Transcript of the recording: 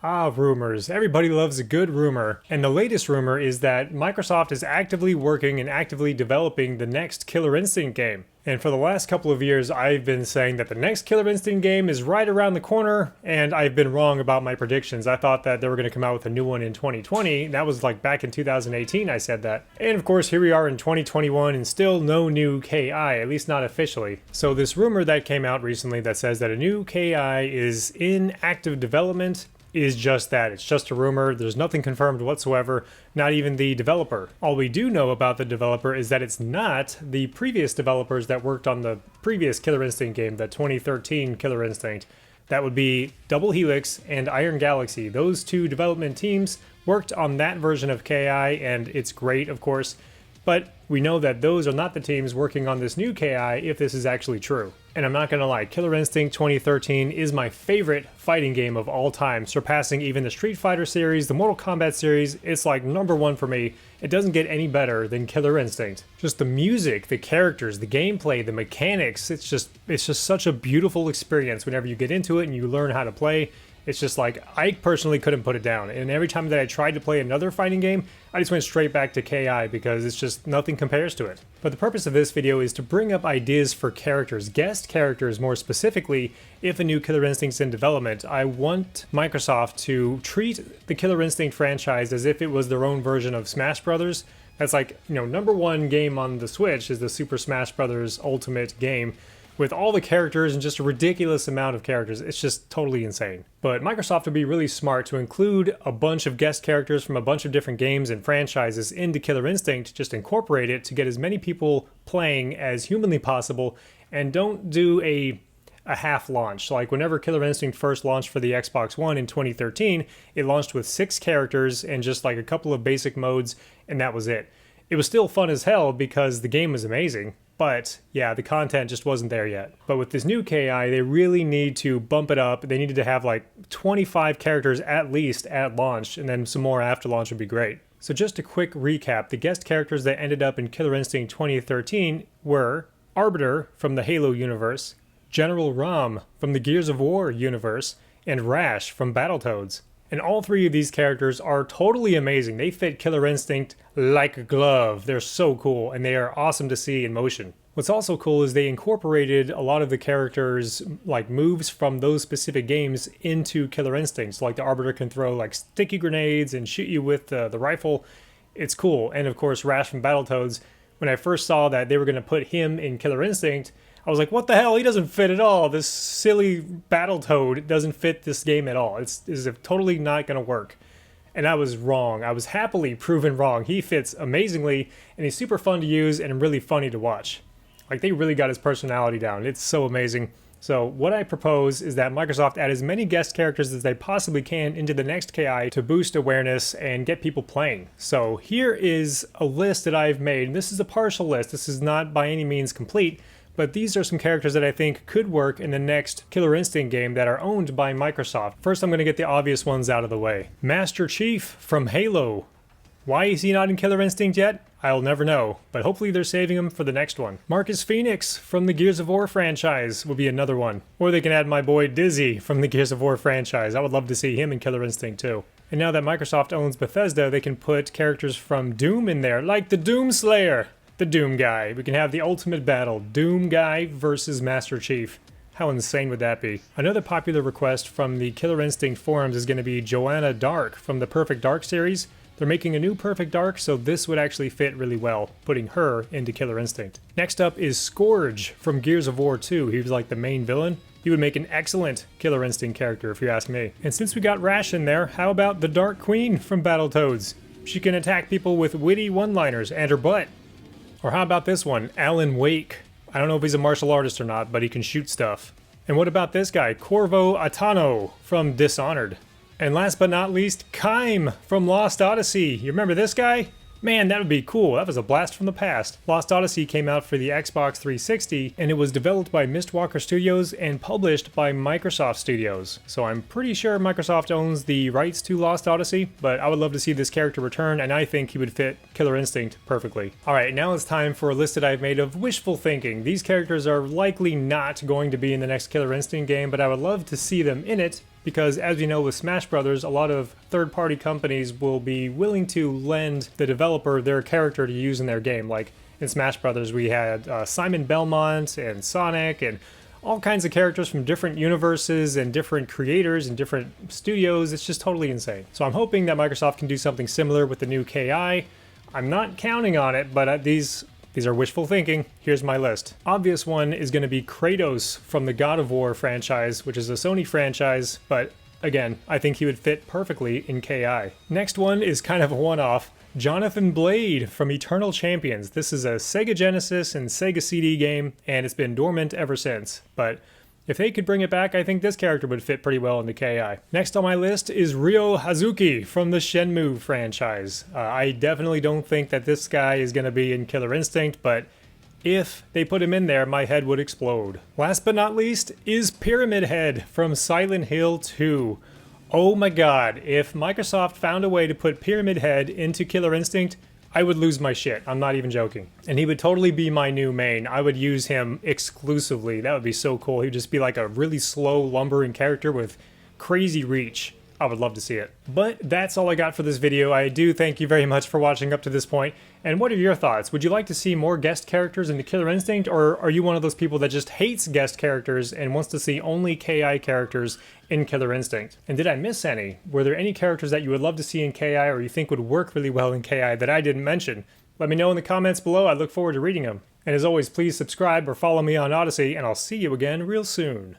Ah, rumors. Everybody loves a good rumor. And the latest rumor is that Microsoft is actively working and actively developing the next Killer Instinct game. And for the last couple of years, I've been saying that the next Killer Instinct game is right around the corner, and I've been wrong about my predictions. I thought that they were going to come out with a new one in 2020. That was like back in 2018 I said that. And of course, here we are in 2021 and still no new KI, at least not officially. So this rumor that came out recently that says that a new KI is in active development is just that. It's just a rumor. There's nothing confirmed whatsoever, not even the developer. All we do know about the developer is that it's not the previous developers that worked on the previous Killer Instinct game, the 2013 Killer Instinct. That would be Double Helix and Iron Galaxy. Those two development teams worked on that version of KI, and it's great, of course. But we know that those are not the teams working on this new KI if this is actually true. And I'm not gonna lie, Killer Instinct 2013 is my favorite fighting game of all time, surpassing even the Street Fighter series, the Mortal Kombat series. It's like #1 for me. It doesn't get any better than Killer Instinct. Just the music, the characters, the gameplay, the mechanics, it's just such a beautiful experience whenever you get into it and you learn how to play. It's just like, I personally couldn't put it down. And every time that I tried to play another fighting game, I just went straight back to KI because it's just nothing compares to it. But the purpose of this video is to bring up ideas for characters, guest characters more specifically. If a new Killer Instinct's in development, I want Microsoft to treat the Killer Instinct franchise as if it was their own version of Smash Brothers. That's like, #1 game on the Switch is the Super Smash Brothers Ultimate game, with all the characters and just a ridiculous amount of characters. It's just totally insane. But Microsoft would be really smart to include a bunch of guest characters from a bunch of different games and franchises into Killer Instinct, just incorporate it to get as many people playing as humanly possible, and don't do a half launch. Like whenever Killer Instinct first launched for the Xbox One in 2013, it launched with 6 characters and just like a couple of basic modes, and that was it. It was still fun as hell because the game was amazing. But yeah, the content just wasn't there yet. But with this new KI, they really need to bump it up. They needed to have like 25 characters at least at launch, and then some more after launch would be great. So just a quick recap, the guest characters that ended up in Killer Instinct 2013 were Arbiter from the Halo universe, General Rom from the Gears of War universe, and Rash from Battletoads. And all 3 of these characters are totally amazing. They fit Killer Instinct like a glove. They're so cool, and they are awesome to see in motion. What's also cool is they incorporated a lot of the characters' like moves from those specific games into Killer Instinct. So like the Arbiter can throw like sticky grenades and shoot you with the rifle. It's cool. And of course, Rash from Battletoads, when I first saw that they were going to put him in Killer Instinct, I was like, what the hell? He doesn't fit at all. This silly Battletoad doesn't fit this game at all. It's totally not going to work. And I was wrong. I was happily proven wrong. He fits amazingly, and he's super fun to use and really funny to watch. Like, they really got his personality down. It's so amazing. So what I propose is that Microsoft add as many guest characters as they possibly can into the next KI to boost awareness and get people playing. So here is a list that I've made. This is a partial list. This is not by any means complete. But these are some characters that I think could work in the next Killer Instinct game that are owned by Microsoft. First, I'm going to get the obvious ones out of the way. Master Chief from Halo. Why is he not in Killer Instinct yet? I'll never know, but hopefully they're saving him for the next one. Marcus Phoenix from the Gears of War franchise will be another one. Or they can add my boy Dizzy from the Gears of War franchise. I would love to see him in Killer Instinct too. And now that Microsoft owns Bethesda, they can put characters from Doom in there, like the Doom Slayer. The Doom Guy. We can have the ultimate battle, Doom Guy versus Master Chief. How insane would that be? Another popular request from the Killer Instinct forums is going to be Joanna Dark from the Perfect Dark series. They're making a new Perfect Dark, so this would actually fit really well, putting her into Killer Instinct. Next up is Scourge from Gears of War 2. He was like the main villain. He would make an excellent Killer Instinct character if you ask me. And since we got Rash in there, how about the Dark Queen from Battletoads? She can attack people with witty one-liners and her butt. Or how about this one, Alan Wake? I don't know if he's a martial artist or not, but he can shoot stuff. And what about this guy, Corvo Atano from Dishonored? And last but not least, Kaim from Lost Odyssey. You remember this guy? Man, that would be cool. That was a blast from the past. Lost Odyssey came out for the Xbox 360, and it was developed by Mistwalker Studios and published by Microsoft Studios. So I'm pretty sure Microsoft owns the rights to Lost Odyssey, but I would love to see this character return, and I think he would fit Killer Instinct perfectly. Alright, now it's time for a list that I've made of wishful thinking. These characters are likely not going to be in the next Killer Instinct game, but I would love to see them in it, because as we know with Smash Brothers, a lot of third-party companies will be willing to lend the developer their character to use in their game. Like in Smash Brothers, we had Simon Belmont and Sonic and all kinds of characters from different universes and different creators and different studios. It's just totally insane. So I'm hoping that Microsoft can do something similar with the new KI. I'm not counting on it, but these are wishful thinking. Here's my list. Obvious one is going to be Kratos from the God of War franchise, which is a Sony franchise, but again, I think he would fit perfectly in KI. Next one is kind of a one-off. Jonathan Blade from Eternal Champions. This is a Sega Genesis and Sega CD game, and it's been dormant ever since. But if they could bring it back, I think this character would fit pretty well into KI. Next on my list is Ryo Hazuki from the Shenmue franchise. I definitely don't think that this guy is going to be in Killer Instinct, but if they put him in there, my head would explode. Last but not least is Pyramid Head from Silent Hill 2. Oh my god, if Microsoft found a way to put Pyramid Head into Killer Instinct, I would lose my shit. I'm not even joking. And he would totally be my new main. I would use him exclusively. That would be so cool. He'd just be like a really slow, lumbering character with crazy reach. I would love to see it. But that's all I got for this video. I do thank you very much for watching up to this point. And what are your thoughts? Would you like to see more guest characters in the Killer Instinct, or are you one of those people that just hates guest characters and wants to see only KI characters in Killer Instinct? And did I miss any? Were there any characters that you would love to see in KI or you think would work really well in KI that I didn't mention? Let me know in the comments below. I look forward to reading them. And as always, please subscribe or follow me on Odyssey, and I'll see you again real soon.